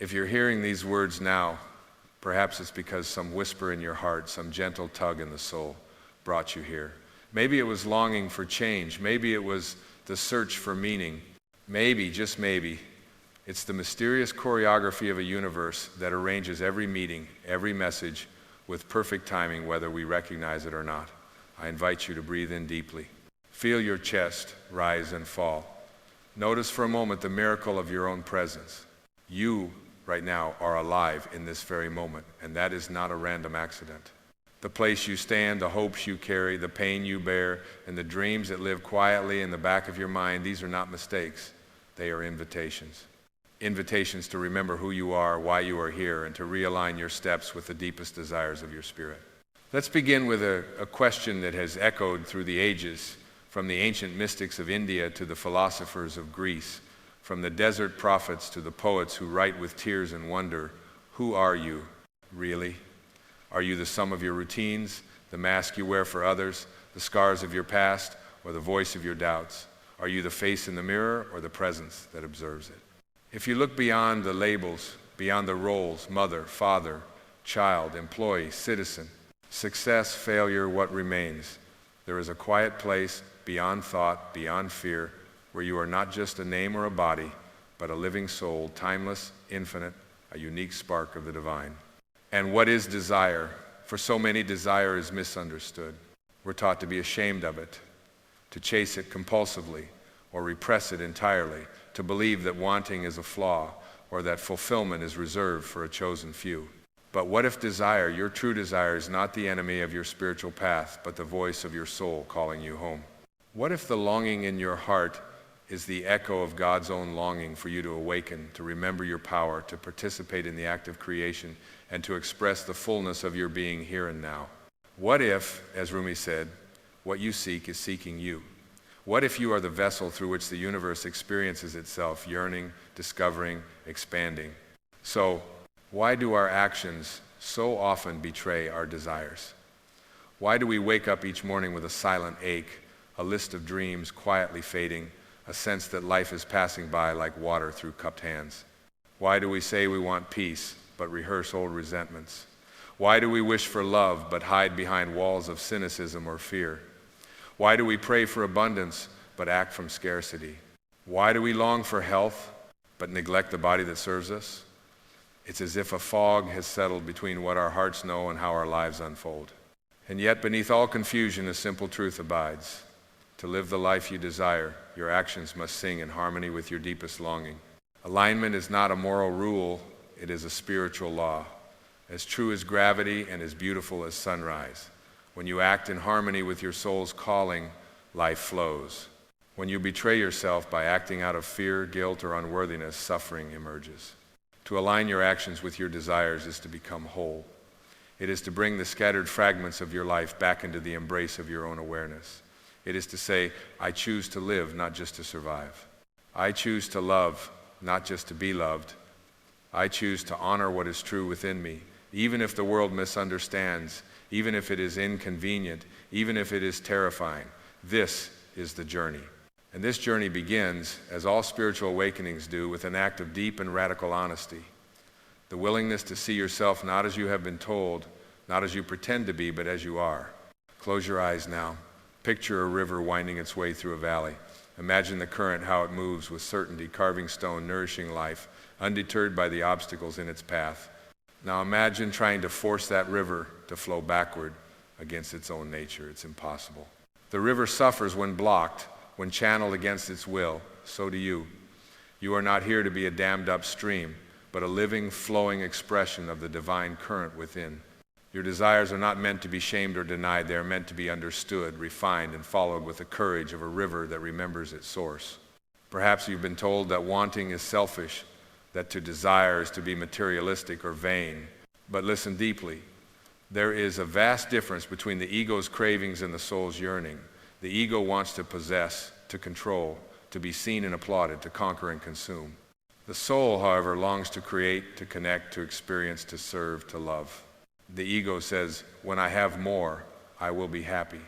If you're hearing these words now, perhaps it's because some whisper in your heart, some gentle tug in the soul brought you here. Maybe it was longing for change. Maybe it was the search for meaning. Maybe, just maybe, it's the mysterious choreography of a universe that arranges every meeting, every message with perfect timing, whether we recognize it or not. I invite you to breathe in deeply. Feel your chest rise and fall. Notice for a moment the miracle of your own presence. You, right now, are alive in this very moment, and that is not a random accident. The place you stand, the hopes you carry, the pain you bear, and the dreams that live quietly in the back of your mind, these are not mistakes. They are invitations. Invitations to remember who you are, why you are here, and to realign your steps with the deepest desires of your spirit. Let's begin with a question that has echoed through the ages, from the ancient mystics of India to the philosophers of Greece, from the desert prophets to the poets who write with tears and wonder. Who are you, really? Are you the sum of your routines, the mask you wear for others, the scars of your past, or the voice of your doubts? Are you the face in the mirror or the presence that observes it? If you look beyond the labels, beyond the roles, mother, father, child, employee, citizen, success, failure, what remains? There is a quiet place beyond thought, beyond fear, where you are not just a name or a body, but a living soul, timeless, infinite, a unique spark of the divine. And what is desire? For so many, desire is misunderstood. We're taught to be ashamed of it, to chase it compulsively, or repress it entirely, to believe that wanting is a flaw, or that fulfillment is reserved for a chosen few. But what if desire, your true desire, is not the enemy of your spiritual path, but the voice of your soul calling you home? What if the longing in your heart is the echo of God's own longing for you to awaken, to remember your power, to participate in the act of creation, and to express the fullness of your being here and now? What if, as Rumi said, what you seek is seeking you? What if you are the vessel through which the universe experiences itself, yearning, discovering, expanding? So, why do our actions so often betray our desires? Why do we wake up each morning with a silent ache, a list of dreams quietly fading, a sense that life is passing by like water through cupped hands? Why do we say we want peace, but rehearse old resentments? Why do we wish for love, but hide behind walls of cynicism or fear? Why do we pray for abundance, but act from scarcity? Why do we long for health, but neglect the body that serves us? It's as if a fog has settled between what our hearts know and how our lives unfold. And yet, beneath all confusion, a simple truth abides. To live the life you desire, your actions must sing in harmony with your deepest longing. Alignment is not a moral rule, it is a spiritual law, as true as gravity and as beautiful as sunrise. When you act in harmony with your soul's calling, life flows. When you betray yourself by acting out of fear, guilt, or unworthiness, suffering emerges. To align your actions with your desires is to become whole. It is to bring the scattered fragments of your life back into the embrace of your own awareness. It is to say, I choose to live, not just to survive. I choose to love, not just to be loved. I choose to honor what is true within me, even if the world misunderstands, even if it is inconvenient, even if it is terrifying. This is the journey. And this journey begins, as all spiritual awakenings do, with an act of deep and radical honesty. The willingness to see yourself not as you have been told, not as you pretend to be, but as you are. Close your eyes now. Picture a river winding its way through a valley. Imagine the current, how it moves with certainty, carving stone, nourishing life, undeterred by the obstacles in its path. Now imagine trying to force that river to flow backward against its own nature. It's impossible. The river suffers when blocked, when channeled against its will. So do you. You are not here to be a dammed up stream, but a living, flowing expression of the divine current within. Your desires are not meant to be shamed or denied. They are meant to be understood, refined, and followed with the courage of a river that remembers its source. Perhaps you've been told that wanting is selfish, that to desire is to be materialistic or vain. But listen deeply. There is a vast difference between the ego's cravings and the soul's yearning. The ego wants to possess, to control, to be seen and applauded, to conquer and consume. The soul, however, longs to create, to connect, to experience, to serve, to love. The ego says, when I have more, I will be happy.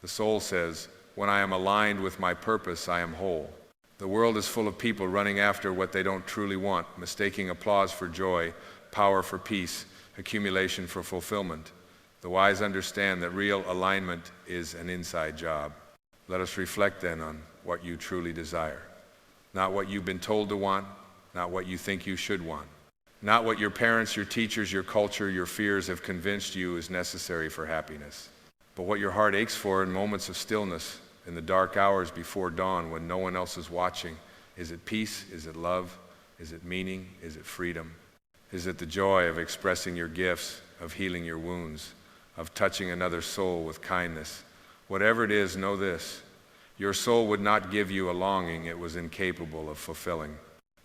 The soul says, when I am aligned with my purpose, I am whole. The world is full of people running after what they don't truly want, mistaking applause for joy, power for peace, accumulation for fulfillment. The wise understand that real alignment is an inside job. Let us reflect then on what you truly desire. Not what you've been told to want, not what you think you should want. Not what your parents, your teachers, your culture, your fears have convinced you is necessary for happiness. But what your heart aches for in moments of stillness, in the dark hours before dawn when no one else is watching. Is it peace? Is it love? Is it meaning? Is it freedom? Is it the joy of expressing your gifts, of healing your wounds, of touching another soul with kindness? Whatever it is, know this: your soul would not give you a longing it was incapable of fulfilling.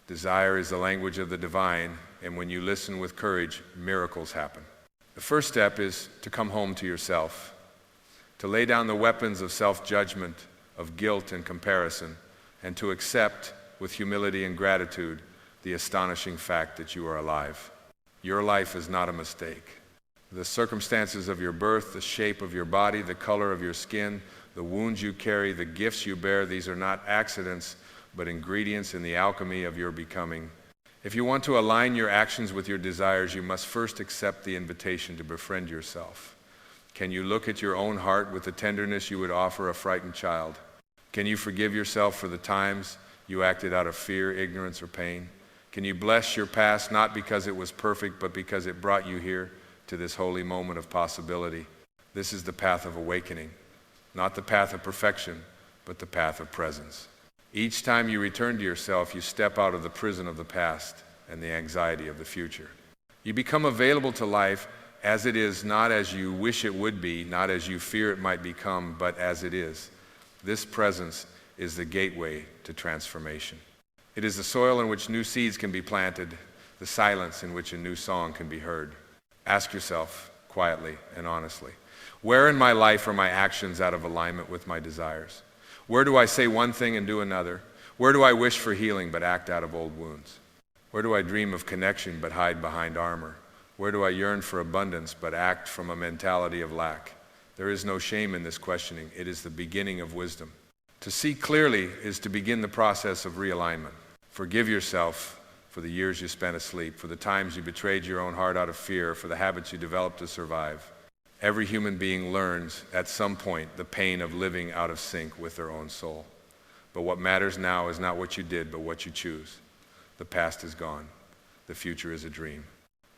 Desire is the language of the divine, and when you listen with courage, miracles happen. The first step is to come home to yourself, to lay down the weapons of self-judgment, of guilt and comparison, and to accept with humility and gratitude the astonishing fact that you are alive. Your life is not a mistake. The circumstances of your birth, the shape of your body, the color of your skin, the wounds you carry, the gifts you bear, these are not accidents, but ingredients in the alchemy of your becoming. If you want to align your actions with your desires, you must first accept the invitation to befriend yourself. Can you look at your own heart with the tenderness you would offer a frightened child? Can you forgive yourself for the times you acted out of fear, ignorance, or pain? Can you bless your past not because it was perfect, but because it brought you here to this holy moment of possibility? This is the path of awakening, not the path of perfection, but the path of presence. Each time you return to yourself, you step out of the prison of the past and the anxiety of the future. You become available to life as it is, not as you wish it would be, not as you fear it might become, but as it is. This presence is the gateway to transformation. It is the soil in which new seeds can be planted, the silence in which a new song can be heard. Ask yourself quietly and honestly, where in my life are my actions out of alignment with my desires? Where do I say one thing and do another? Where do I wish for healing but act out of old wounds? Where do I dream of connection but hide behind armor? Where do I yearn for abundance but act from a mentality of lack? There is no shame in this questioning. It is the beginning of wisdom. To see clearly is to begin the process of realignment. Forgive yourself for the years you spent asleep, for the times you betrayed your own heart out of fear, for the habits you developed to survive. Every human being learns at some point the pain of living out of sync with their own soul. But what matters now is not what you did, but what you choose. The past is gone. The future is a dream.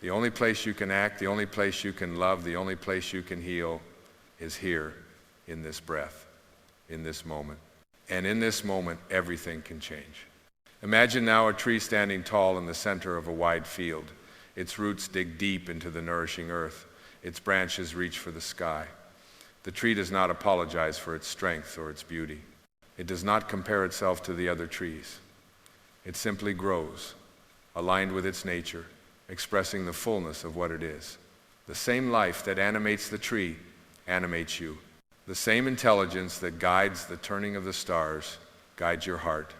The only place you can act, the only place you can love, the only place you can heal is here, in this breath, in this moment. And in this moment, everything can change. Imagine now a tree standing tall in the center of a wide field. Its roots dig deep into the nourishing earth. Its branches reach for the sky. The tree does not apologize for its strength or its beauty. It does not compare itself to the other trees. It simply grows, aligned with its nature, expressing the fullness of what it is. The same life that animates the tree animates you. The same intelligence that guides the turning of the stars guides your heart.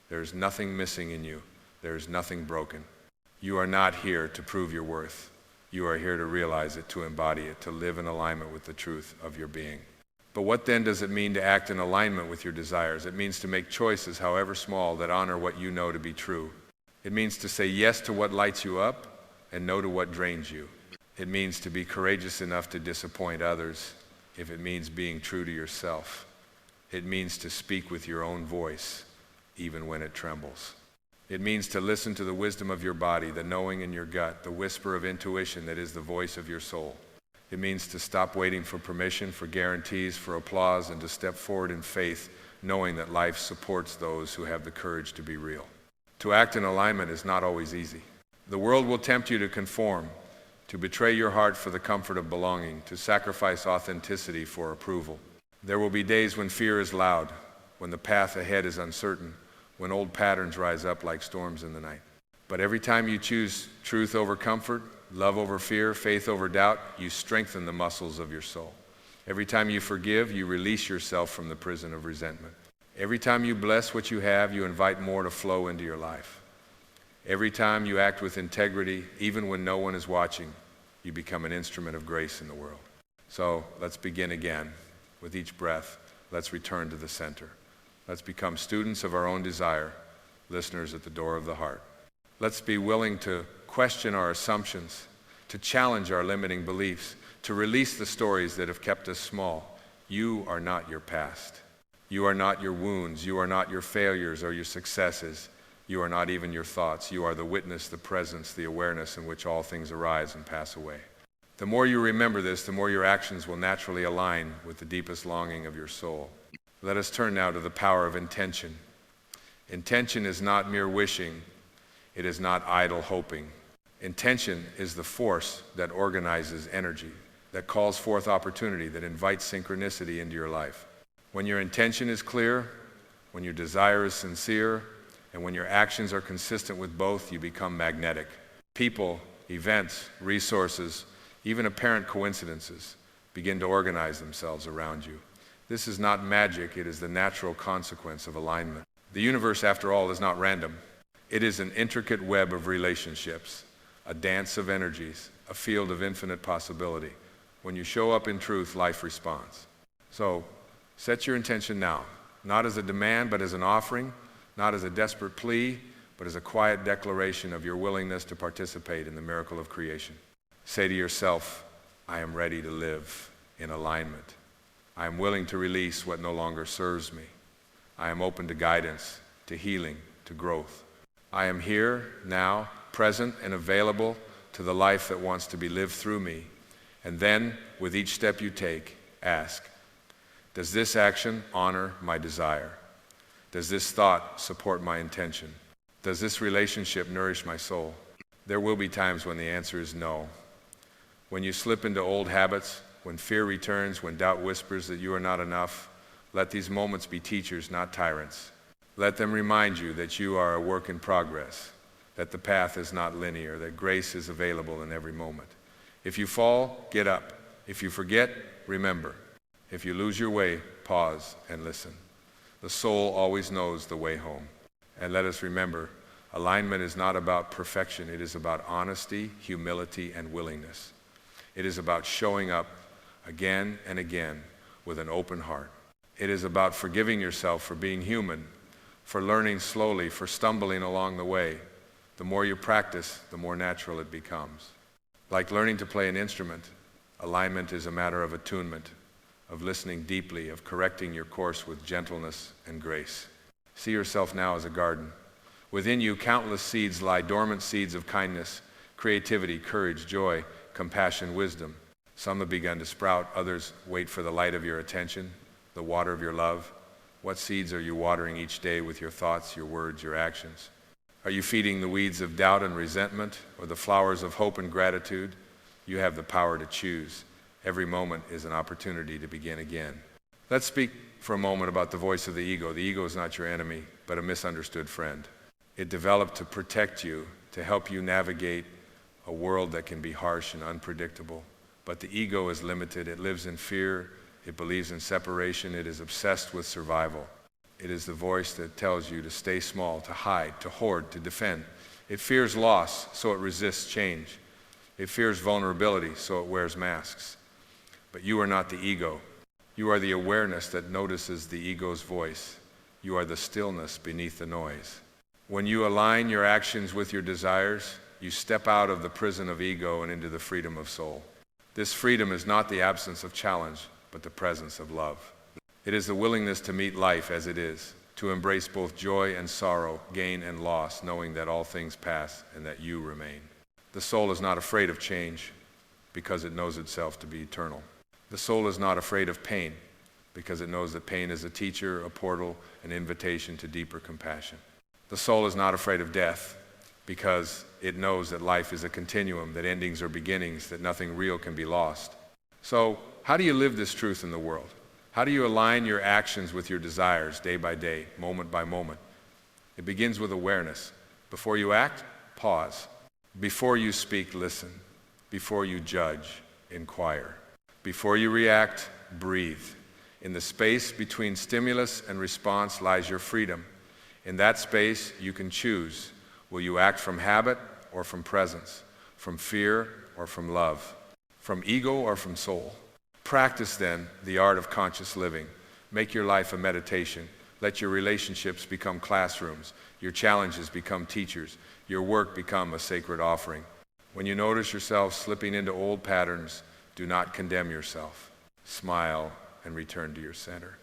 There is nothing missing in you. There is nothing broken. You are not here to prove your worth. You are here to realize it, to embody it, to live in alignment with the truth of your being. But what then does it mean to act in alignment with your desires? It means to make choices, however small, that honor what you know to be true. It means to say yes to what lights you up and no to what drains you. It means to be courageous enough to disappoint others if it means being true to yourself. It means to speak with your own voice, even when it trembles. It means to listen to the wisdom of your body, the knowing in your gut, the whisper of intuition that is the voice of your soul. It means to stop waiting for permission, for guarantees, for applause, and to step forward in faith, knowing that life supports those who have the courage to be real. To act in alignment is not always easy. The world will tempt you to conform, to betray your heart for the comfort of belonging, to sacrifice authenticity for approval. There will be days when fear is loud, when the path ahead is uncertain, when old patterns rise up like storms in the night. But every time you choose truth over comfort, love over fear, faith over doubt, you strengthen the muscles of your soul. Every time you forgive, you release yourself from the prison of resentment. Every time you bless what you have, you invite more to flow into your life. Every time you act with integrity, even when no one is watching, you become an instrument of grace in the world. So let's begin again. With each breath, let's return to the center. Let's become students of our own desire, listeners at the door of the heart. Let's be willing to question our assumptions, to challenge our limiting beliefs, to release the stories that have kept us small. You are not your past. You are not your wounds. You are not your failures or your successes. You are not even your thoughts. You are the witness, the presence, the awareness in which all things arise and pass away. The more you remember this, the more your actions will naturally align with the deepest longing of your soul. Let us turn now to the power of intention. Intention is not mere wishing. It is not idle hoping. Intention is the force that organizes energy, that calls forth opportunity, that invites synchronicity into your life. When your intention is clear, when your desire is sincere, and when your actions are consistent with both, you become magnetic. People, events, resources, even apparent coincidences begin to organize themselves around you. This is not magic, it is the natural consequence of alignment. The universe, after all, is not random. It is an intricate web of relationships, a dance of energies, a field of infinite possibility. When you show up in truth, life responds. So, set your intention now, not as a demand, but as an offering, not as a desperate plea, but as a quiet declaration of your willingness to participate in the miracle of creation. Say to yourself, I am ready to live in alignment. I am willing to release what no longer serves me. I am open to guidance, to healing, to growth. I am here, now, present and available to the life that wants to be lived through me. And then, with each step you take, ask, does this action honor my desire? Does this thought support my intention? Does this relationship nourish my soul? There will be times when the answer is no. When you slip into old habits, when fear returns, when doubt whispers that you are not enough, let these moments be teachers, not tyrants. Let them remind you that you are a work in progress, that the path is not linear, that grace is available in every moment. If you fall, get up. If you forget, remember. If you lose your way, pause and listen. The soul always knows the way home. And let us remember, alignment is not about perfection. It is about honesty, humility, and willingness. It is about showing up again and again with an open heart. It is about forgiving yourself for being human, for learning slowly, for stumbling along the way. The more you practice, the more natural it becomes. Like learning to play an instrument, alignment is a matter of attunement, of listening deeply, of correcting your course with gentleness and grace. See yourself now as a garden. Within you, countless seeds lie, dormant seeds of kindness, creativity, courage, joy, compassion, wisdom. Some have begun to sprout, others wait for the light of your attention, the water of your love. What seeds are you watering each day with your thoughts, your words, your actions? Are you feeding the weeds of doubt and resentment, or the flowers of hope and gratitude? You have the power to choose. Every moment is an opportunity to begin again. Let's speak for a moment about the voice of the ego. The ego is not your enemy, but a misunderstood friend. It developed to protect you, to help you navigate a world that can be harsh and unpredictable. But the ego is limited. It lives in fear. It believes in separation. It is obsessed with survival. It is the voice that tells you to stay small, to hide, to hoard, to defend. It fears loss, so it resists change. It fears vulnerability, so it wears masks. But you are not the ego. You are the awareness that notices the ego's voice. You are the stillness beneath the noise. When you align your actions with your desires, you step out of the prison of ego and into the freedom of soul. This freedom is not the absence of challenge, but the presence of love. It is the willingness to meet life as it is, to embrace both joy and sorrow, gain and loss, knowing that all things pass and that you remain. The soul is not afraid of change because it knows itself to be eternal. The soul is not afraid of pain because it knows that pain is a teacher, a portal, an invitation to deeper compassion. The soul is not afraid of death because it knows that life is a continuum, that endings are beginnings, that nothing real can be lost. So, how do you live this truth in the world? How do you align your actions with your desires day by day, moment by moment? It begins with awareness. Before you act, pause. Before you speak, listen. Before you judge, inquire. Before you react, breathe. In the space between stimulus and response lies your freedom. In that space, you can choose. Will you act from habit or from presence? From fear or from love? From ego or from soul? Practice then the art of conscious living. Make your life a meditation. Let your relationships become classrooms, your challenges become teachers, your work become a sacred offering. When you notice yourself slipping into old patterns, do not condemn yourself. Smile and return to your center.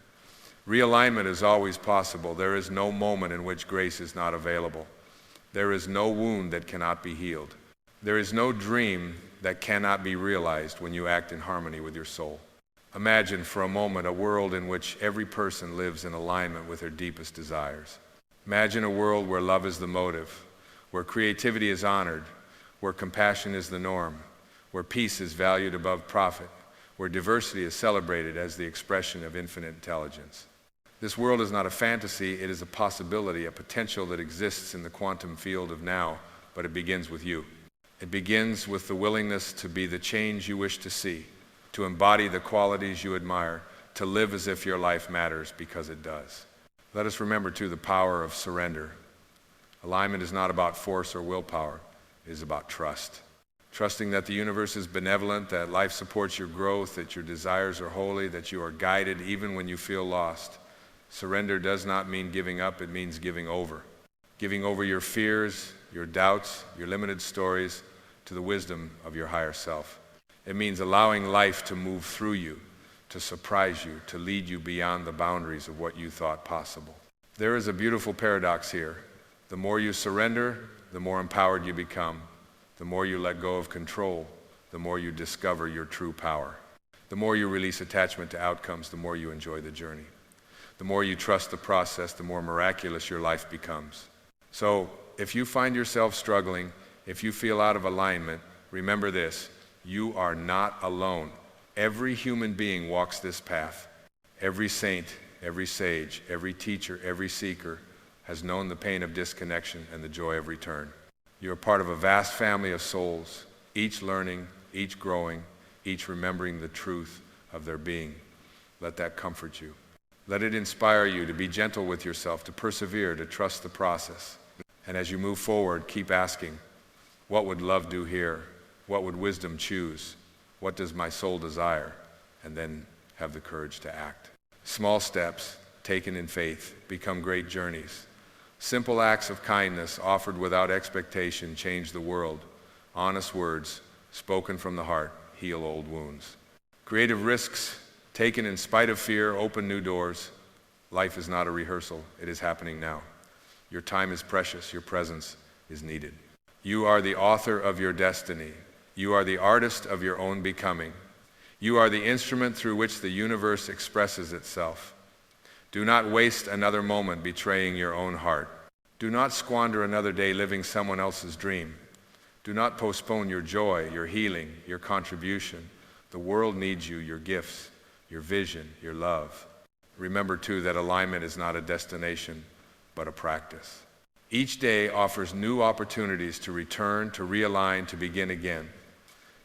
Realignment is always possible. There is no moment in which grace is not available. There is no wound that cannot be healed. There is no dream that cannot be realized when you act in harmony with your soul. Imagine for a moment a world in which every person lives in alignment with their deepest desires. Imagine a world where love is the motive, where creativity is honored, where compassion is the norm, where peace is valued above profit, where diversity is celebrated as the expression of infinite intelligence. This world is not a fantasy, it is a possibility, a potential that exists in the quantum field of now, but it begins with you. It begins with the willingness to be the change you wish to see, to embody the qualities you admire, to live as if your life matters because it does. Let us remember, too, the power of surrender. Alignment is not about force or willpower, it is about trust. Trusting that the universe is benevolent, that life supports your growth, that your desires are holy, that you are guided even when you feel lost. Surrender does not mean giving up, it means giving over. Giving over your fears, your doubts, your limited stories to the wisdom of your higher self. It means allowing life to move through you, to surprise you, to lead you beyond the boundaries of what you thought possible. There is a beautiful paradox here. The more you surrender, the more empowered you become. The more you let go of control, the more you discover your true power. The more you release attachment to outcomes, the more you enjoy the journey. The more you trust the process, the more miraculous your life becomes. So, if you find yourself struggling, if you feel out of alignment, remember this: you are not alone. Every human being walks this path. Every saint, every sage, every teacher, every seeker has known the pain of disconnection and the joy of return. You are part of a vast family of souls, each learning, each growing, each remembering the truth of their being. Let that comfort you. Let it inspire you to be gentle with yourself, to persevere, to trust the process. And as you move forward, keep asking, what would love do here? What would wisdom choose? What does my soul desire? And then have the courage to act. Small steps taken in faith become great journeys. Simple acts of kindness offered without expectation change the world. Honest words spoken from the heart heal old wounds. Creative risks taken in spite of fear open new doors. Life is not a rehearsal, it is happening now. Your time is precious, your presence is needed. You are the author of your destiny. You are the artist of your own becoming. You are the instrument through which the universe expresses itself. Do not waste another moment betraying your own heart. Do not squander another day living someone else's dream. Do not postpone your joy, your healing, your contribution. The world needs you, your gifts, your vision, your love. Remember, too, that alignment is not a destination, but a practice. Each day offers new opportunities to return, to realign, to begin again.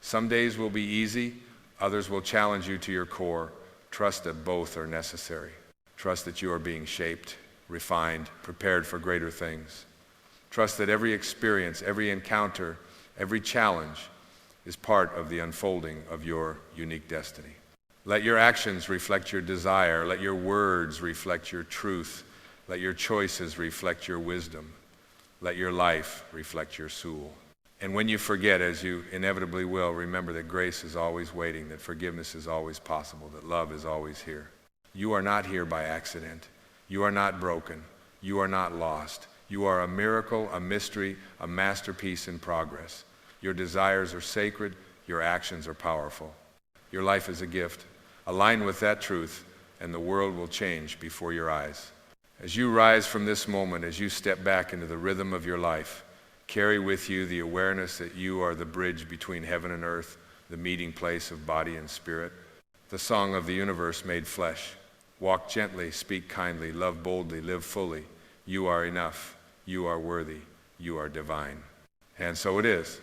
Some days will be easy, others will challenge you to your core. Trust that both are necessary. Trust that you are being shaped, refined, prepared for greater things. Trust that every experience, every encounter, every challenge is part of the unfolding of your unique destiny. Let your actions reflect your desire. Let your words reflect your truth. Let your choices reflect your wisdom. Let your life reflect your soul. And when you forget, as you inevitably will, remember that grace is always waiting, that forgiveness is always possible, that love is always here. You are not here by accident. You are not broken. You are not lost. You are a miracle, a mystery, a masterpiece in progress. Your desires are sacred. Your actions are powerful. Your life is a gift. Align with that truth, and the world will change before your eyes. As you rise from this moment, as you step back into the rhythm of your life, carry with you the awareness that you are the bridge between heaven and earth, the meeting place of body and spirit, the song of the universe made flesh. Walk gently, speak kindly, love boldly, live fully. You are enough. You are worthy. You are divine. And so it is.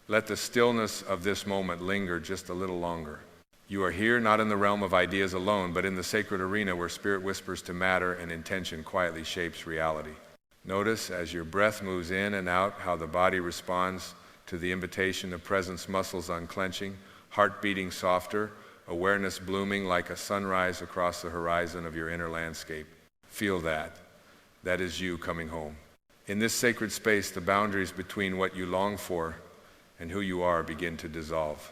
Let the stillness of this moment linger just a little longer. You are here not in the realm of ideas alone, but in the sacred arena where spirit whispers to matter and intention quietly shapes reality. Notice as your breath moves in and out how the body responds to the invitation of presence, muscles unclenching, heart beating softer, awareness blooming like a sunrise across the horizon of your inner landscape. Feel that. That is you coming home. In this sacred space, the boundaries between what you long for and who you are begin to dissolve.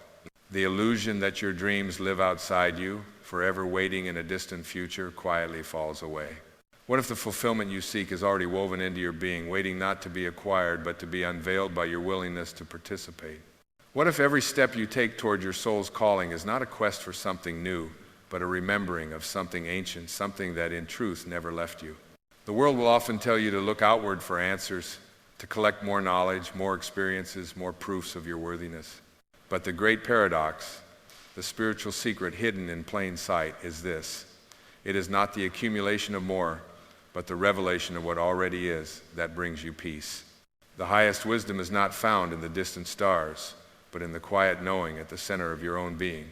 The illusion that your dreams live outside you, forever waiting in a distant future, quietly falls away. What if the fulfillment you seek is already woven into your being, waiting not to be acquired, but to be unveiled by your willingness to participate? What if every step you take toward your soul's calling is not a quest for something new, but a remembering of something ancient, something that in truth never left you? The world will often tell you to look outward for answers, to collect more knowledge, more experiences, more proofs of your worthiness. But the great paradox, the spiritual secret hidden in plain sight, is this: it is not the accumulation of more, but the revelation of what already is that brings you peace. The highest wisdom is not found in the distant stars, but in the quiet knowing at the center of your own being.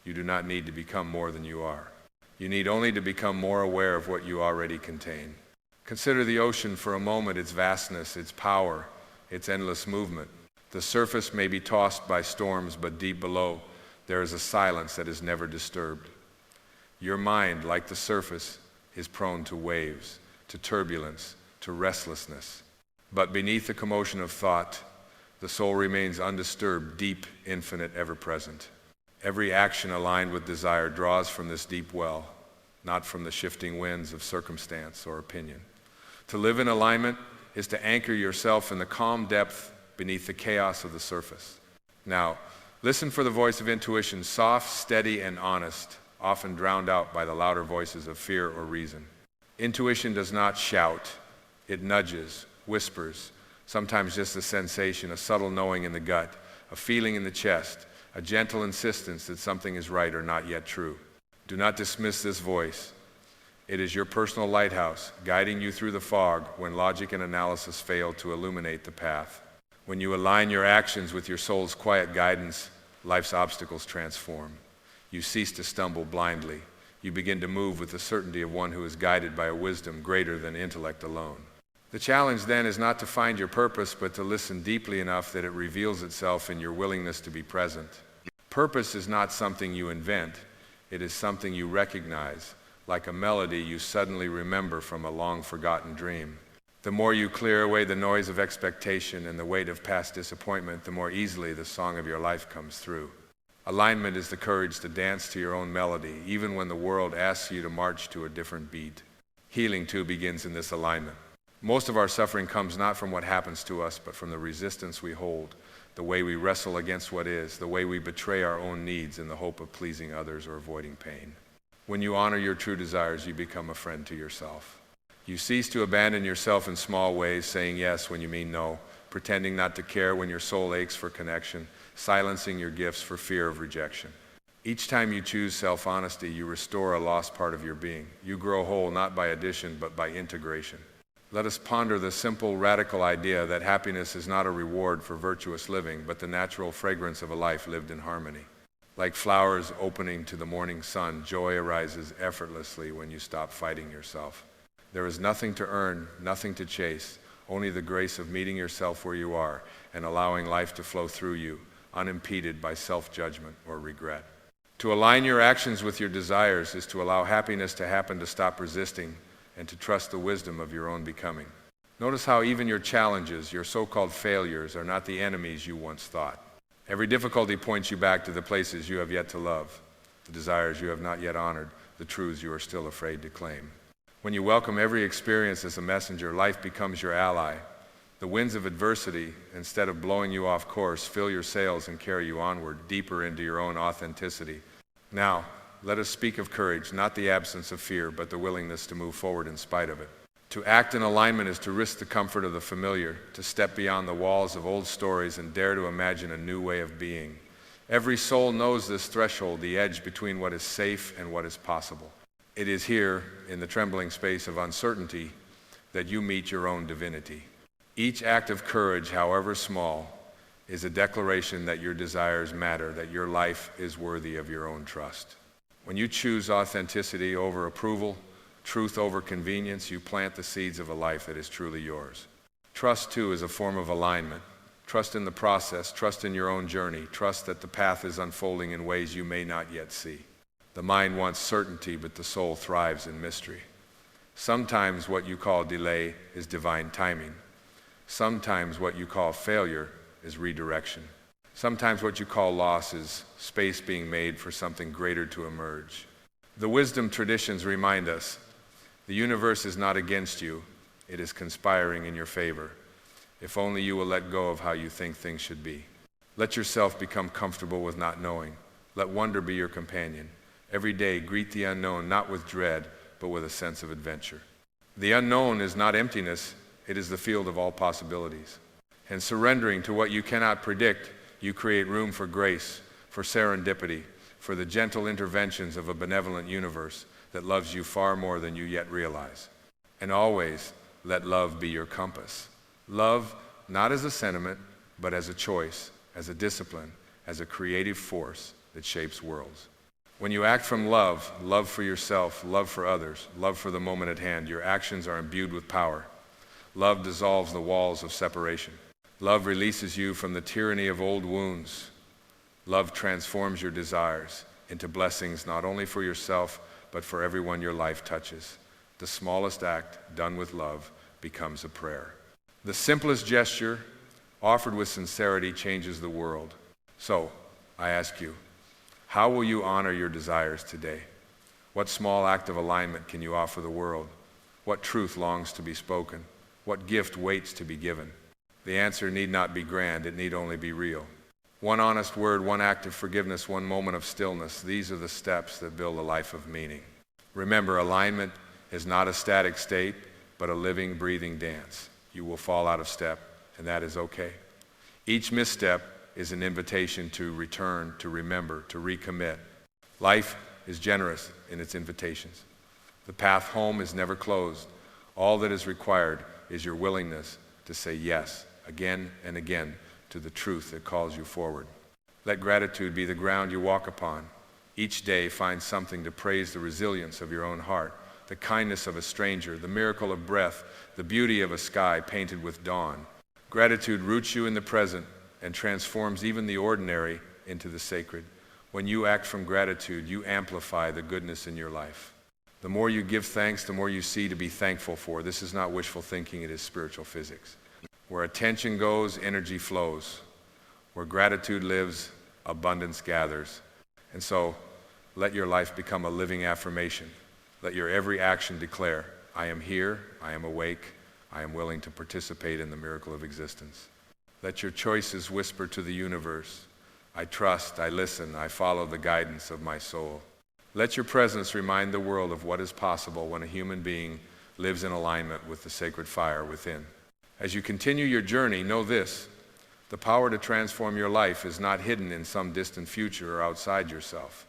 You do not need to become more than you are. You need only to become more aware of what you already contain. Consider the ocean for a moment, its vastness, its power, its endless movement. The surface may be tossed by storms, but deep below, there is a silence that is never disturbed. Your mind, like the surface, is prone to waves, to turbulence, to restlessness. But beneath the commotion of thought, the soul remains undisturbed, deep, infinite, ever-present. Every action aligned with desire draws from this deep well, not from the shifting winds of circumstance or opinion. To live in alignment is to anchor yourself in the calm depth beneath the chaos of the surface. Now, listen for the voice of intuition, soft, steady, and honest, often drowned out by the louder voices of fear or reason. Intuition does not shout. It nudges, whispers, sometimes just a sensation, a subtle knowing in the gut, a feeling in the chest, a gentle insistence that something is right or not yet true. Do not dismiss this voice. It is your personal lighthouse, guiding you through the fog when logic and analysis fail to illuminate the path. When you align your actions with your soul's quiet guidance, life's obstacles transform. You cease to stumble blindly. You begin to move with the certainty of one who is guided by a wisdom greater than intellect alone. The challenge then is not to find your purpose, but to listen deeply enough that it reveals itself in your willingness to be present. Purpose is not something you invent. It is something you recognize, like a melody you suddenly remember from a long-forgotten dream. The more you clear away the noise of expectation and the weight of past disappointment, the more easily the song of your life comes through. Alignment is the courage to dance to your own melody, even when the world asks you to march to a different beat. Healing, too, begins in this alignment. Most of our suffering comes not from what happens to us, but from the resistance we hold, the way we wrestle against what is, the way we betray our own needs in the hope of pleasing others or avoiding pain. When you honor your true desires, you become a friend to yourself. You cease to abandon yourself in small ways, saying yes when you mean no, pretending not to care when your soul aches for connection, silencing your gifts for fear of rejection. Each time you choose self-honesty, you restore a lost part of your being. You grow whole not by addition, but by integration. Let us ponder the simple, radical idea that happiness is not a reward for virtuous living, but the natural fragrance of a life lived in harmony. Like flowers opening to the morning sun, joy arises effortlessly when you stop fighting yourself. There is nothing to earn, nothing to chase, only the grace of meeting yourself where you are and allowing life to flow through you, unimpeded by self-judgment or regret. To align your actions with your desires is to allow happiness to happen, to stop resisting, and to trust the wisdom of your own becoming. Notice how even your challenges, your so-called failures, are not the enemies you once thought. Every difficulty points you back to the places you have yet to love, the desires you have not yet honored, the truths you are still afraid to claim. When you welcome every experience as a messenger, life becomes your ally. The winds of adversity, instead of blowing you off course, fill your sails and carry you onward, deeper into your own authenticity. Now, let us speak of courage, not the absence of fear, but the willingness to move forward in spite of it. To act in alignment is to risk the comfort of the familiar, to step beyond the walls of old stories and dare to imagine a new way of being. Every soul knows this threshold, the edge between what is safe and what is possible. It is here, in the trembling space of uncertainty, that you meet your own divinity. Each act of courage, however small, is a declaration that your desires matter, that your life is worthy of your own trust. When you choose authenticity over approval, truth over convenience, you plant the seeds of a life that is truly yours. Trust, too, is a form of alignment. Trust in the process, trust in your own journey, trust that the path is unfolding in ways you may not yet see. The mind wants certainty, but the soul thrives in mystery. Sometimes what you call delay is divine timing. Sometimes what you call failure is redirection. Sometimes what you call loss is space being made for something greater to emerge. The wisdom traditions remind us the universe is not against you, it is conspiring in your favor. If only you will let go of how you think things should be. Let yourself become comfortable with not knowing. Let wonder be your companion. Every day, greet the unknown, not with dread, but with a sense of adventure. The unknown is not emptiness, it is the field of all possibilities. And surrendering to what you cannot predict, you create room for grace, for serendipity, for the gentle interventions of a benevolent universe that loves you far more than you yet realize. And always, let love be your compass. Love, not as a sentiment, but as a choice, as a discipline, as a creative force that shapes worlds. When you act from love, love for yourself, love for others, love for the moment at hand, your actions are imbued with power. Love dissolves the walls of separation. Love releases you from the tyranny of old wounds. Love transforms your desires into blessings not only for yourself, but for everyone your life touches. The smallest act done with love becomes a prayer. The simplest gesture offered with sincerity changes the world. So, I ask you, how will you honor your desires today? What small act of alignment can you offer the world? What truth longs to be spoken? What gift waits to be given? The answer need not be grand, it need only be real. One honest word, one act of forgiveness, one moment of stillness, these are the steps that build a life of meaning. Remember, alignment is not a static state, but a living, breathing dance. You will fall out of step, and that is okay. Each misstep is an invitation to return, to remember, to recommit. Life is generous in its invitations. The path home is never closed. All that is required is your willingness to say yes again and again to the truth that calls you forward. Let gratitude be the ground you walk upon. Each day find something to praise the resilience of your own heart, the kindness of a stranger, the miracle of breath, the beauty of a sky painted with dawn. Gratitude roots you in the present and transforms even the ordinary into the sacred. When you act from gratitude, you amplify the goodness in your life. The more you give thanks, the more you see to be thankful for. This is not wishful thinking, it is spiritual physics. Where attention goes, energy flows. Where gratitude lives, abundance gathers. And so, let your life become a living affirmation. Let your every action declare, I am here, I am awake, I am willing to participate in the miracle of existence. Let your choices whisper to the universe, I trust, I listen, I follow the guidance of my soul. Let your presence remind the world of what is possible when a human being lives in alignment with the sacred fire within. As you continue your journey, know this, the power to transform your life is not hidden in some distant future or outside yourself.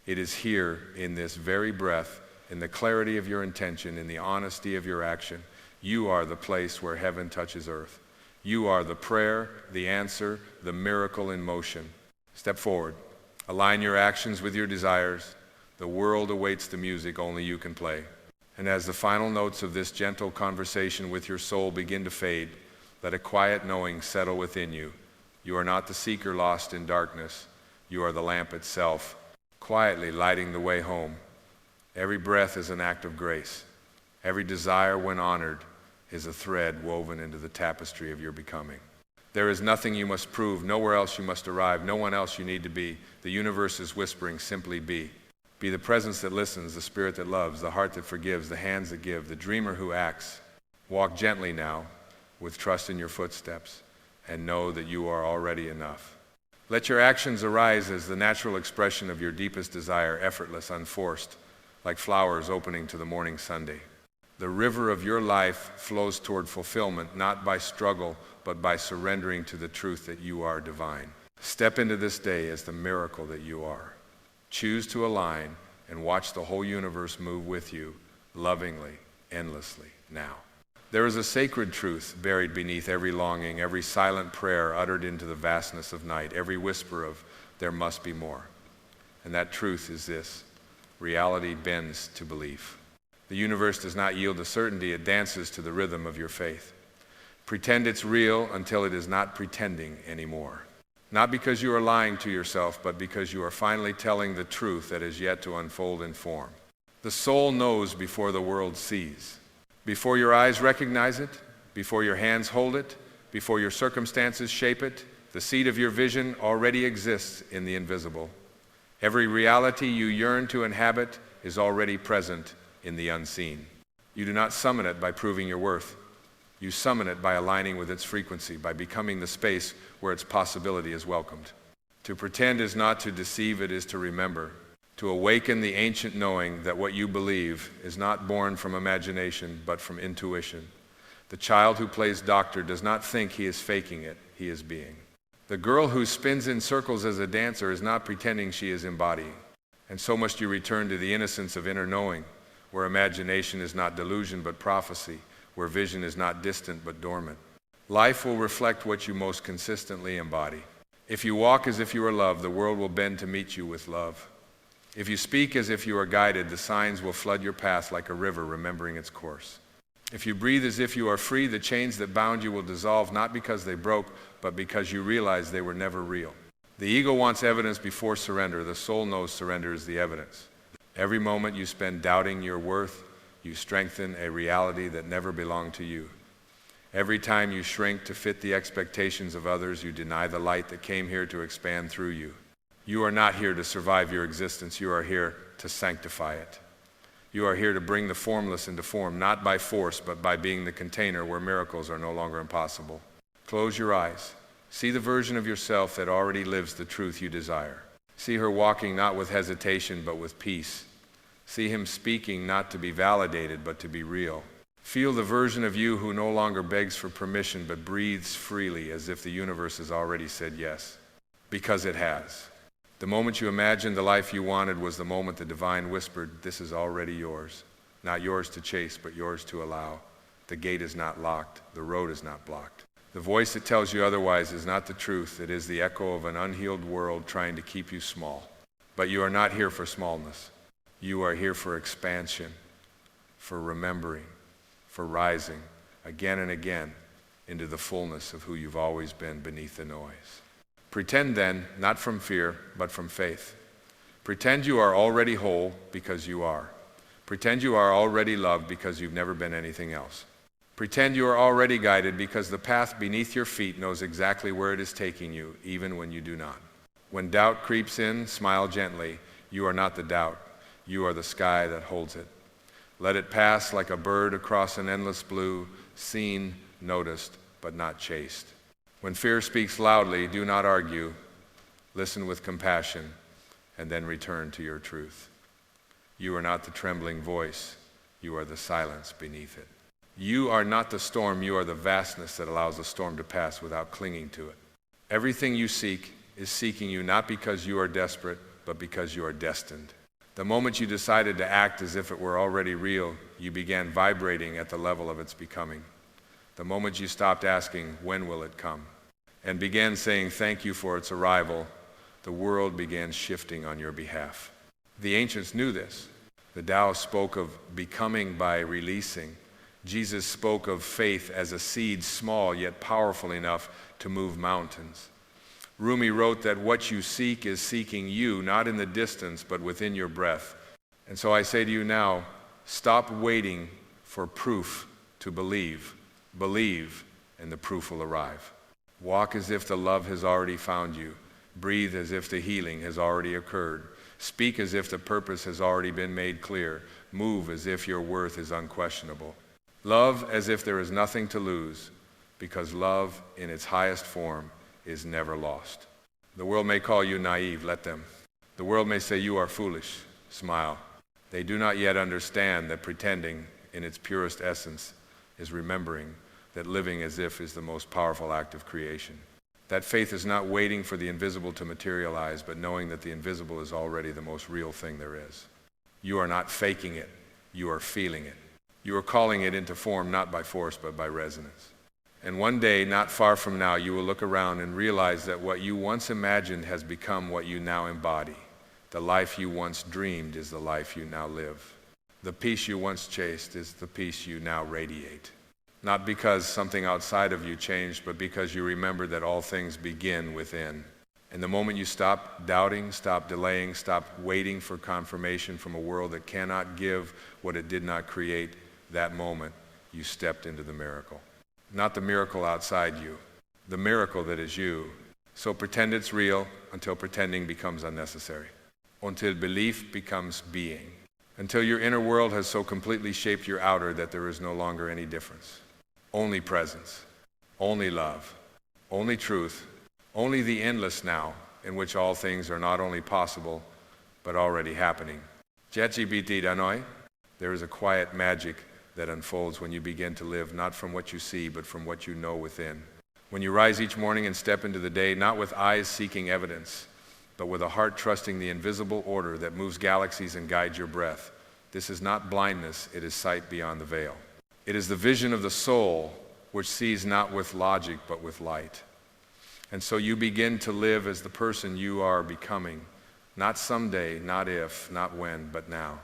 It is here in this very breath, in the clarity of your intention, in the honesty of your action. You are the place where heaven touches earth. You are the prayer, the answer, the miracle in motion. Step forward. Align your actions with your desires. The world awaits the music only you can play. And as the final notes of this gentle conversation with your soul begin to fade, let a quiet knowing settle within you. You are not the seeker lost in darkness. You are the lamp itself, quietly lighting the way home. Every breath is an act of grace. Every desire, when honored, is a thread woven into the tapestry of your becoming. There is nothing you must prove, nowhere else you must arrive, no one else you need to be. The universe is whispering, simply be. Be the presence that listens, the spirit that loves, the heart that forgives, the hands that give, the dreamer who acts. Walk gently now, with trust in your footsteps, and know that you are already enough. Let your actions arise as the natural expression of your deepest desire, effortless, unforced, like flowers opening to the morning Sunday. The river of your life flows toward fulfillment, not by struggle, but by surrendering to the truth that you are divine. Step into this day as the miracle that you are. Choose to align and watch the whole universe move with you, lovingly, endlessly, now. There is a sacred truth buried beneath every longing, every silent prayer uttered into the vastness of night, every whisper of there must be more. And that truth is this: reality bends to belief. The universe does not yield to certainty, it dances to the rhythm of your faith. Pretend it's real until it is not pretending anymore. Not because you are lying to yourself, but because you are finally telling the truth that is yet to unfold in form. The soul knows before the world sees. Before your eyes recognize it, before your hands hold it, before your circumstances shape it, the seed of your vision already exists in the invisible. Every reality you yearn to inhabit is already present in the unseen. You do not summon it by proving your worth. You summon it by aligning with its frequency, by becoming the space where its possibility is welcomed. To pretend is not to deceive, it is to remember. To awaken the ancient knowing that what you believe is not born from imagination, but from intuition. The child who plays doctor does not think he is faking it, he is being. The girl who spins in circles as a dancer is not pretending she is embodying. And so must you return to the innocence of inner knowing, where imagination is not delusion but prophecy, where vision is not distant but dormant. Life will reflect what you most consistently embody. If you walk as if you are loved, the world will bend to meet you with love. If you speak as if you are guided, the signs will flood your path like a river remembering its course. If you breathe as if you are free, the chains that bound you will dissolve, not because they broke, but because you realize they were never real. The ego wants evidence before surrender. The soul knows surrender is the evidence. Every moment you spend doubting your worth, you strengthen a reality that never belonged to you. Every time you shrink to fit the expectations of others, you deny the light that came here to expand through you. You are not here to survive your existence. You are here to sanctify it. You are here to bring the formless into form, not by force, but by being the container where miracles are no longer impossible. Close your eyes. See the version of yourself that already lives the truth you desire. See her walking not with hesitation, but with peace. See him speaking not to be validated, but to be real. Feel the version of you who no longer begs for permission, but breathes freely as if the universe has already said yes, because it has. The moment you imagined the life you wanted was the moment the divine whispered, "This is already yours." Not yours to chase, but yours to allow. The gate is not locked. The road is not blocked. The voice that tells you otherwise is not the truth. It is the echo of an unhealed world trying to keep you small. But you are not here for smallness. You are here for expansion, for remembering, for rising again and again into the fullness of who you've always been beneath the noise. Pretend then, not from fear, but from faith. Pretend you are already whole because you are. Pretend you are already loved because you've never been anything else. Pretend you are already guided because the path beneath your feet knows exactly where it is taking you, even when you do not. When doubt creeps in, smile gently. You are not the doubt. You are the sky that holds it. Let it pass like a bird across an endless blue, seen, noticed, but not chased. When fear speaks loudly, do not argue. Listen with compassion, and then return to your truth. You are not the trembling voice. You are the silence beneath it. You are not the storm. You are the vastness that allows the storm to pass without clinging to it. Everything you seek is seeking you not because you are desperate, but because you are destined. The moment you decided to act as if it were already real, you began vibrating at the level of its becoming. The moment you stopped asking, "When will it come?" and began saying thank you for its arrival, the world began shifting on your behalf. The ancients knew this. The Tao spoke of becoming by releasing. Jesus spoke of faith as a seed, small yet powerful enough to move mountains. Rumi wrote that what you seek is seeking you, not in the distance, but within your breath. And so I say to you now, stop waiting for proof to believe. Believe, and the proof will arrive. Walk as if the love has already found you. Breathe as if the healing has already occurred. Speak as if the purpose has already been made clear. Move as if your worth is unquestionable. Love as if there is nothing to lose, because love in its highest form is never lost. The world may call you naive, let them. The world may say you are foolish, smile. They do not yet understand that pretending in its purest essence is remembering that living as if is the most powerful act of creation. That faith is not waiting for the invisible to materialize, but knowing that the invisible is already the most real thing there is. You are not faking it, you are feeling it. You are calling it into form not by force, but by resonance. And one day, not far from now, you will look around and realize that what you once imagined has become what you now embody. The life you once dreamed is the life you now live. The peace you once chased is the peace you now radiate. Not because something outside of you changed, but because you remember that all things begin within. And the moment you stop doubting, stop delaying, stop waiting for confirmation from a world that cannot give what it did not create, that moment you stepped into the miracle. Not the miracle outside you, the miracle that is you. So pretend it's real until pretending becomes unnecessary, until belief becomes being, until your inner world has so completely shaped your outer that there is no longer any difference. Only presence, only love, only truth, only the endless now, in which all things are not only possible, but already happening. Jetsibiti Danoi, there is a quiet magic that unfolds when you begin to live not from what you see, but from what you know within. When you rise each morning and step into the day, not with eyes seeking evidence, but with a heart trusting the invisible order that moves galaxies and guides your breath. This is not blindness, it is sight beyond the veil. It is the vision of the soul which sees not with logic, but with light. And so you begin to live as the person you are becoming, not someday, not if, not when, but now.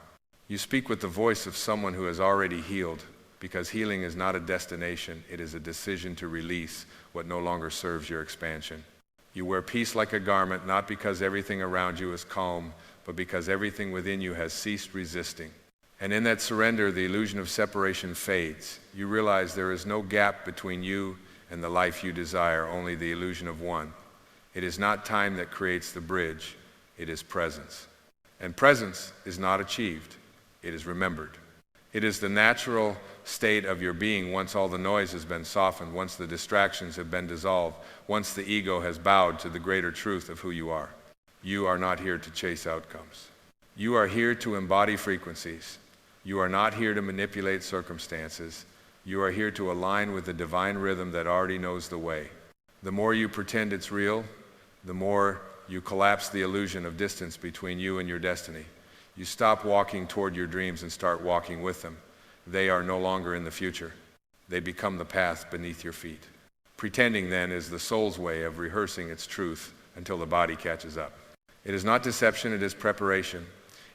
You speak with the voice of someone who has already healed, because healing is not a destination, it is a decision to release what no longer serves your expansion. You wear peace like a garment, not because everything around you is calm, but because everything within you has ceased resisting. And in that surrender, the illusion of separation fades. You realize there is no gap between you and the life you desire, only the illusion of one. It is not time that creates the bridge, it is presence. And presence is not achieved, it is remembered. It is the natural state of your being once all the noise has been softened, once the distractions have been dissolved, once the ego has bowed to the greater truth of who you are. You are not here to chase outcomes. You are here to embody frequencies. You are not here to manipulate circumstances. You are here to align with the divine rhythm that already knows the way. The more you pretend it's real, the more you collapse the illusion of distance between you and your destiny. You stop walking toward your dreams and start walking with them. They are no longer in the future. They become the path beneath your feet. Pretending, then, is the soul's way of rehearsing its truth until the body catches up. It is not deception, it is preparation.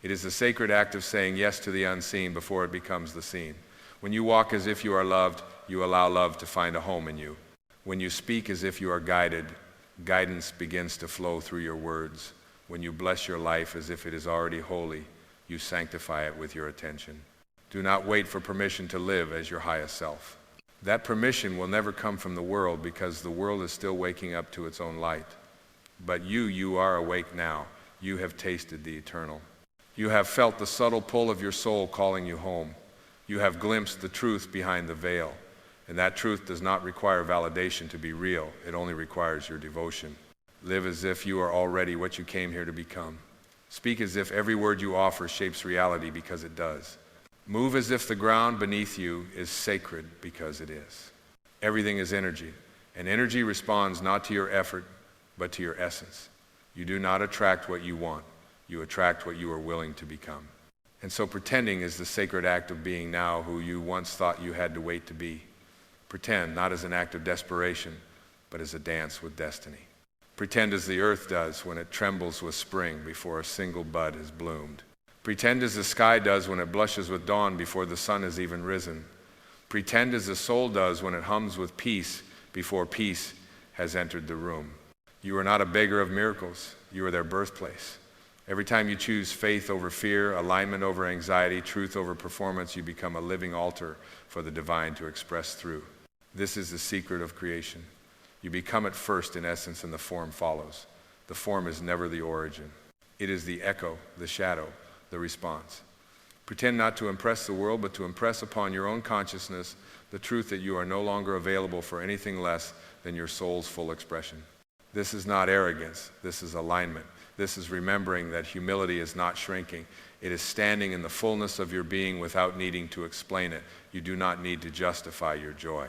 It is the sacred act of saying yes to the unseen before it becomes the seen. When you walk as if you are loved, you allow love to find a home in you. When you speak as if you are guided, guidance begins to flow through your words. When you bless your life as if it is already holy, you sanctify it with your attention. Do not wait for permission to live as your highest self. That permission will never come from the world because the world is still waking up to its own light. But you are awake now. You have tasted the eternal. You have felt the subtle pull of your soul calling you home. You have glimpsed the truth behind the veil. And that truth does not require validation to be real. It only requires your devotion. Live as if you are already what you came here to become. Speak as if every word you offer shapes reality because it does. Move as if the ground beneath you is sacred because it is. Everything is energy, and energy responds not to your effort, but to your essence. You do not attract what you want. You attract what you are willing to become. And so pretending is the sacred act of being now who you once thought you had to wait to be. Pretend not as an act of desperation, but as a dance with destiny. Pretend as the earth does when it trembles with spring before a single bud has bloomed. Pretend as the sky does when it blushes with dawn before the sun has even risen. Pretend as the soul does when it hums with peace before peace has entered the room. You are not a beggar of miracles. You are their birthplace. Every time you choose faith over fear, alignment over anxiety, truth over performance, you become a living altar for the divine to express through. This is the secret of creation. You become it first in essence and the form follows. The form is never the origin. It is the echo, the shadow, the response. Pretend not to impress the world, but to impress upon your own consciousness the truth that you are no longer available for anything less than your soul's full expression. This is not arrogance. This is alignment. This is remembering that humility is not shrinking. It is standing in the fullness of your being without needing to explain it. You do not need to justify your joy.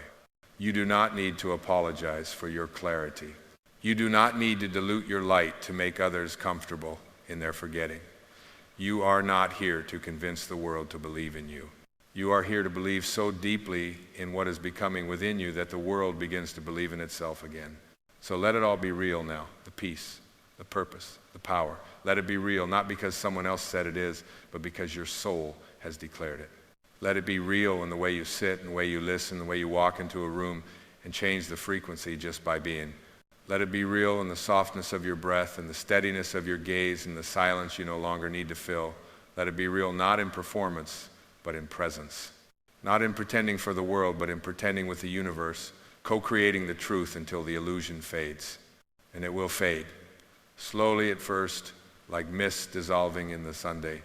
You do not need to apologize for your clarity. You do not need to dilute your light to make others comfortable in their forgetting. You are not here to convince the world to believe in you. You are here to believe so deeply in what is becoming within you that the world begins to believe in itself again. So let it all be real now, the peace, the purpose, the power. Let it be real, not because someone else said it is, but because your soul has declared it. Let it be real in the way you sit, in the way you listen, the way you walk into a room, and change the frequency just by being. Let it be real in the softness of your breath and the steadiness of your gaze and the silence you no longer need to fill. Let it be real not in performance, but in presence. Not in pretending for the world, but in pretending with the universe, co-creating the truth until the illusion fades. And it will fade. Slowly at first, like mist dissolving in the Sunday.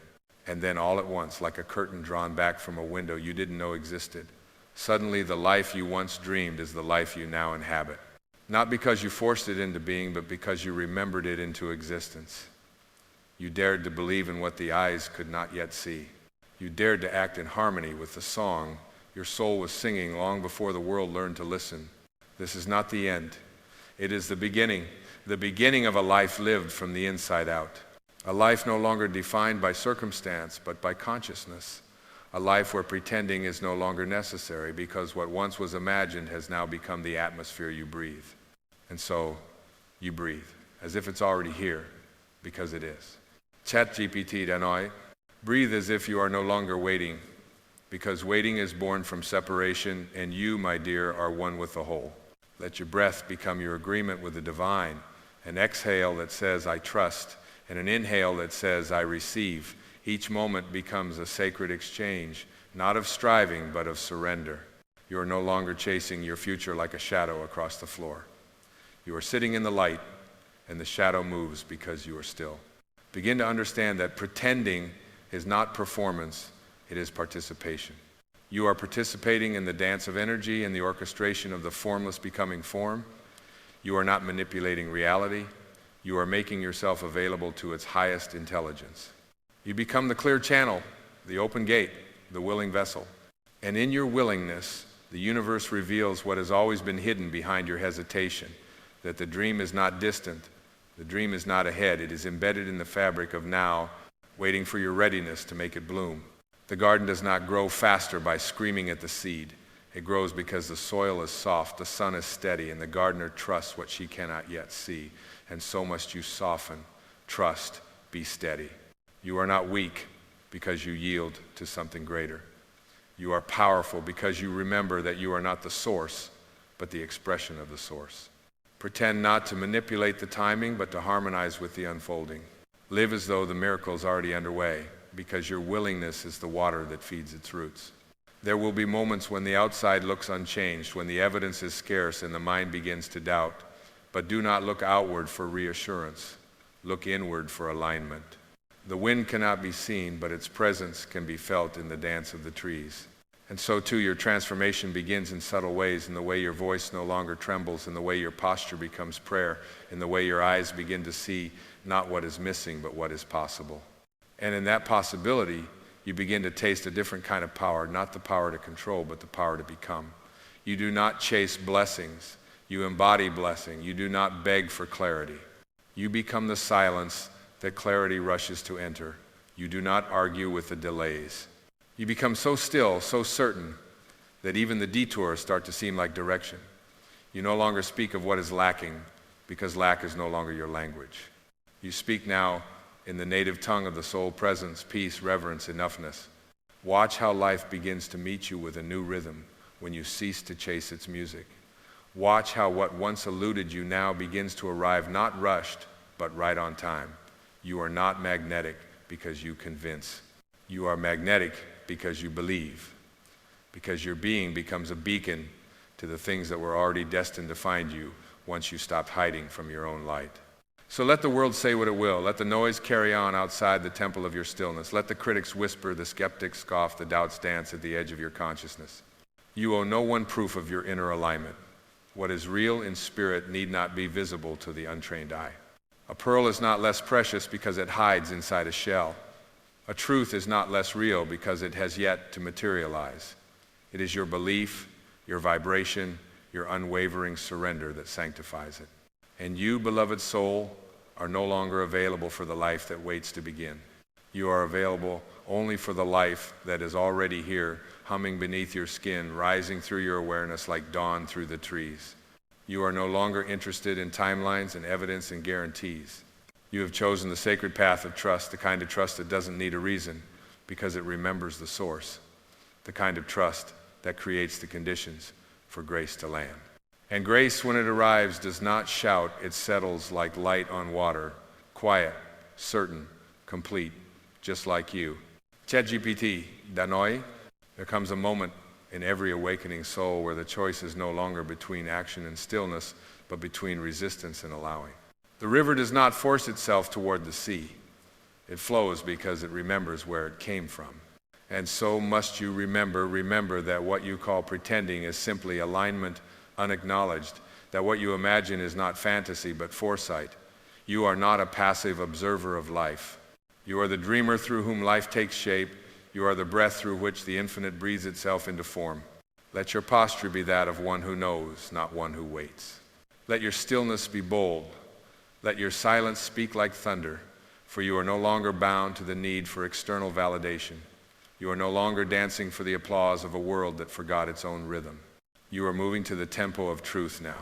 And then all at once, like a curtain drawn back from a window you didn't know existed. Suddenly the life you once dreamed is the life you now inhabit. Not because you forced it into being, but because you remembered it into existence. You dared to believe in what the eyes could not yet see. You dared to act in harmony with the song your soul was singing long before the world learned to listen. This is not the end. It is the beginning of a life lived from the inside out. A life no longer defined by circumstance, but by consciousness. A life where pretending is no longer necessary because what once was imagined has now become the atmosphere you breathe. And so you breathe, as if it's already here, because it is. ChatGPT đã nói, breathe as if you are no longer waiting, because waiting is born from separation, and you, my dear, are one with the whole. Let your breath become your agreement with the divine, an exhale that says, I trust, and an inhale that says, I receive. Each moment becomes a sacred exchange, not of striving, but of surrender. You are no longer chasing your future like a shadow across the floor. You are sitting in the light, and the shadow moves because you are still. Begin to understand that pretending is not performance, it is participation. You are participating in the dance of energy and the orchestration of the formless becoming form. You are not manipulating reality. You are making yourself available to its highest intelligence. You become the clear channel, the open gate, the willing vessel. And in your willingness, the universe reveals what has always been hidden behind your hesitation, that the dream is not distant, the dream is not ahead, it is embedded in the fabric of now, waiting for your readiness to make it bloom. The garden does not grow faster by screaming at the seed. It grows because the soil is soft, the sun is steady, and the gardener trusts what she cannot yet see. And so must you soften, trust, be steady. You are not weak because you yield to something greater. You are powerful because you remember that you are not the source, but the expression of the source. Pretend not to manipulate the timing, but to harmonize with the unfolding. Live as though the miracle is already underway, because your willingness is the water that feeds its roots. There will be moments when the outside looks unchanged, when the evidence is scarce and the mind begins to doubt. But do not look outward for reassurance. Look inward for alignment. The wind cannot be seen, but its presence can be felt in the dance of the trees. And so too your transformation begins in subtle ways, in the way your voice no longer trembles, in the way your posture becomes prayer, in the way your eyes begin to see not what is missing, but what is possible. And in that possibility, you begin to taste a different kind of power, not the power to control, but the power to become. You do not chase blessings. You embody blessing. You do not beg for clarity. You become the silence that clarity rushes to enter. You do not argue with the delays. You become so still, so certain, that even the detours start to seem like direction. You no longer speak of what is lacking, because lack is no longer your language. You speak now in the native tongue of the soul, presence, peace, reverence, enoughness. Watch how life begins to meet you with a new rhythm when you cease to chase its music. Watch how what once eluded you now begins to arrive, not rushed, but right on time. You are not magnetic because you convince. You are magnetic because you believe, because your being becomes a beacon to the things that were already destined to find you once you stopped hiding from your own light. So let the world say what it will. Let the noise carry on outside the temple of your stillness. Let the critics whisper, the skeptics scoff, the doubts dance at the edge of your consciousness. You owe no one proof of your inner alignment. What is real in spirit need not be visible to the untrained eye. A pearl is not less precious because it hides inside a shell. A truth is not less real because it has yet to materialize. It is your belief, your vibration, your unwavering surrender that sanctifies it. And you, beloved soul, are no longer available for the life that waits to begin. You are available only for the life that is already here, humming beneath your skin, rising through your awareness like dawn through the trees. You are no longer interested in timelines and evidence and guarantees. You have chosen the sacred path of trust, the kind of trust that doesn't need a reason because it remembers the source, the kind of trust that creates the conditions for grace to land. And grace, when it arrives, does not shout. It settles like light on water, quiet, certain, complete, just like you. ChatGPT, Danoi, there comes a moment in every awakening soul where the choice is no longer between action and stillness, but between resistance and allowing. The river does not force itself toward the sea. It flows because it remembers where it came from. And so must you remember that what you call pretending is simply alignment unacknowledged, that what you imagine is not fantasy but foresight. You are not a passive observer of life. You are the dreamer through whom life takes shape. You are the breath through which the infinite breathes itself into form. Let your posture be that of one who knows, not one who waits. Let your stillness be bold. Let your silence speak like thunder, for you are no longer bound to the need for external validation. You are no longer dancing for the applause of a world that forgot its own rhythm. You are moving to the tempo of truth now.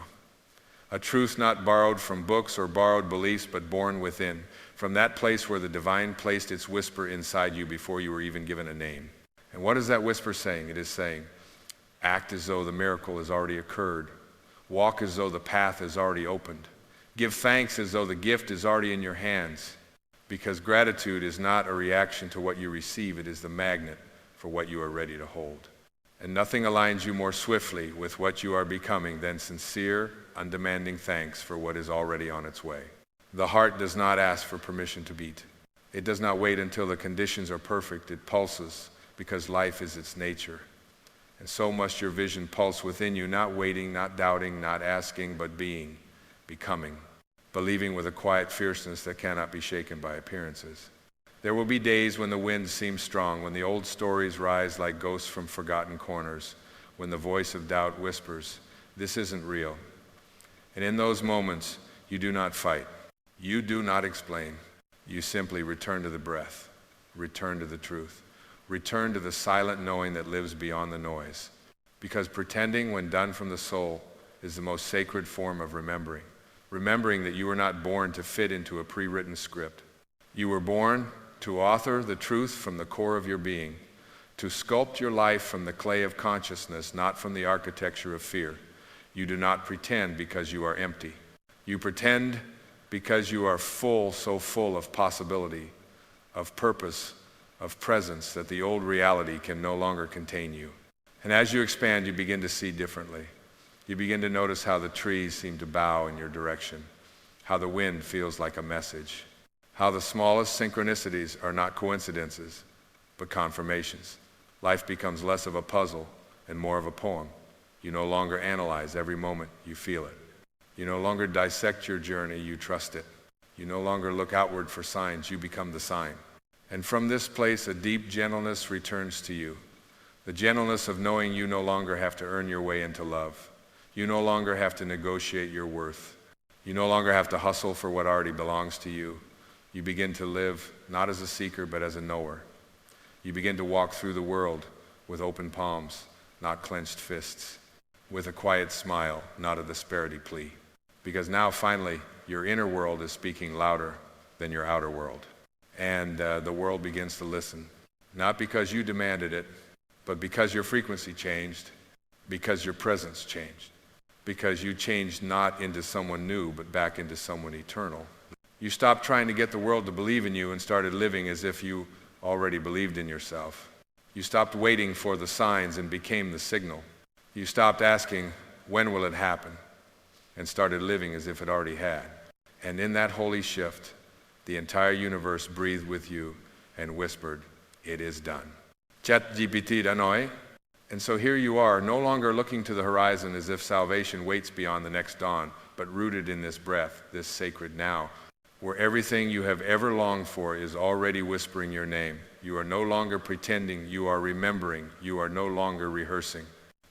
A truth not borrowed from books or borrowed beliefs, but born within, from that place where the divine placed its whisper inside you before you were even given a name. And what is that whisper saying? It is saying, act as though the miracle has already occurred. Walk as though the path has already opened. Give thanks as though the gift is already in your hands. Because gratitude is not a reaction to what you receive, it is the magnet for what you are ready to hold. And nothing aligns you more swiftly with what you are becoming than sincere, undemanding thanks for what is already on its way. The heart does not ask for permission to beat. It does not wait until the conditions are perfect. It pulses because life is its nature. And so must your vision pulse within you, not waiting, not doubting, not asking, but being, becoming, believing with a quiet fierceness that cannot be shaken by appearances. There will be days when the wind seems strong, when the old stories rise like ghosts from forgotten corners, when the voice of doubt whispers, this isn't real. And in those moments, you do not fight. You do not explain. You simply return to the breath, return to the truth, return to the silent knowing that lives beyond the noise. Because pretending, when done from the soul, is the most sacred form of remembering. Remembering that you were not born to fit into a pre-written script. You were born to author the truth from the core of your being, to sculpt your life from the clay of consciousness, not from the architecture of fear. You do not pretend because you are empty. You pretend because you are full, so full of possibility, of purpose, of presence, that the old reality can no longer contain you. And as you expand, you begin to see differently. You begin to notice how the trees seem to bow in your direction, how the wind feels like a message, how the smallest synchronicities are not coincidences, but confirmations. Life becomes less of a puzzle and more of a poem. You no longer analyze every moment, you feel it. You no longer dissect your journey, you trust it. You no longer look outward for signs, you become the sign. And from this place, a deep gentleness returns to you. The gentleness of knowing you no longer have to earn your way into love. You no longer have to negotiate your worth. You no longer have to hustle for what already belongs to you. You begin to live not as a seeker, but as a knower. You begin to walk through the world with open palms, not clenched fists, with a quiet smile, not a disparity plea. Because now, finally, your inner world is speaking louder than your outer world. And the world begins to listen, not because you demanded it, but because your frequency changed, because your presence changed, because you changed not into someone new, but back into someone eternal. You stopped trying to get the world to believe in you and started living as if you already believed in yourself. You stopped waiting for the signs and became the signal. You stopped asking, when will it happen? And started living as if it already had. And in that holy shift, the entire universe breathed with you and whispered, it is done. ChatGPT Danoi. And so here you are, no longer looking to the horizon as if salvation waits beyond the next dawn, but rooted in this breath, this sacred now, where everything you have ever longed for is already whispering your name. You are no longer pretending, you are remembering. You are no longer rehearsing,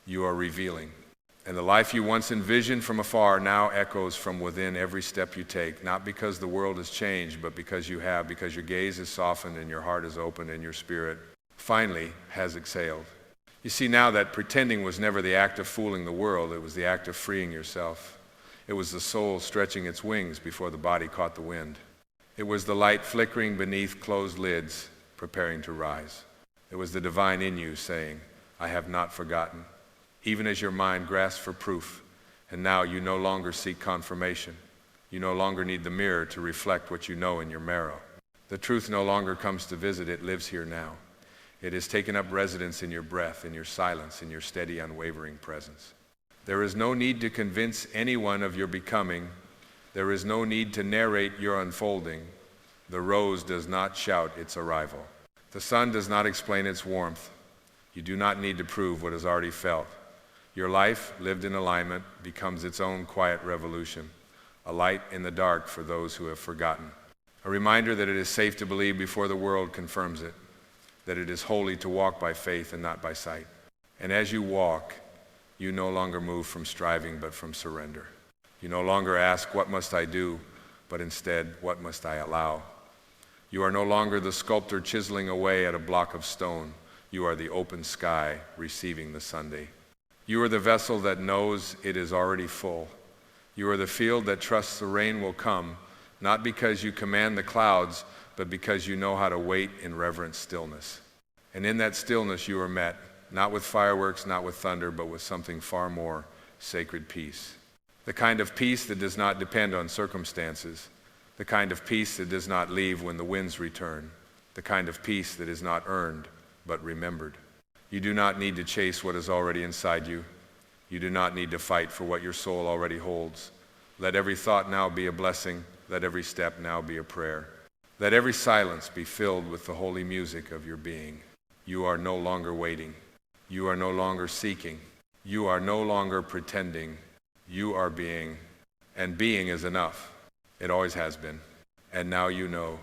you are revealing. And the life you once envisioned from afar now echoes from within every step you take, not because the world has changed, but because you have, because your gaze is softened and your heart is opened and your spirit finally has exhaled. You see now that pretending was never the act of fooling the world, it was the act of freeing yourself. It was the soul stretching its wings before the body caught the wind. It was the light flickering beneath closed lids, preparing to rise. It was the divine in you saying, I have not forgotten. Even as your mind grasps for proof, And now you no longer seek confirmation. You no longer need the mirror to reflect what you know in your marrow. The truth no longer comes to visit, it lives here now. It has taken up residence in your breath, in your silence, in your steady, unwavering presence. There is no need to convince anyone of your becoming. There is no need to narrate your unfolding. The rose does not shout its arrival. The sun does not explain its warmth. You do not need to prove what is already felt. Your life, lived in alignment, becomes its own quiet revolution, a light in the dark for those who have forgotten. A reminder that it is safe to believe before the world confirms it, that it is holy to walk by faith and not by sight. And as you walk, you no longer move from striving but from surrender. You no longer ask, what must I do? But instead, what must I allow? You are no longer the sculptor chiseling away at a block of stone. You are the open sky receiving the Sunday. You are the vessel that knows it is already full. You are the field that trusts the rain will come, not because you command the clouds, but because you know how to wait in reverent stillness. And in that stillness you are met, not with fireworks, not with thunder, but with something far more, sacred peace. The kind of peace that does not depend on circumstances, the kind of peace that does not leave when the winds return, the kind of peace that is not earned, but remembered. You do not need to chase what is already inside you. You do not need to fight for what your soul already holds. Let every thought now be a blessing. Let every step now be a prayer. Let every silence be filled with the holy music of your being. You are no longer waiting. You are no longer seeking. You are no longer pretending. You are being. And being is enough. It always has been. And now you know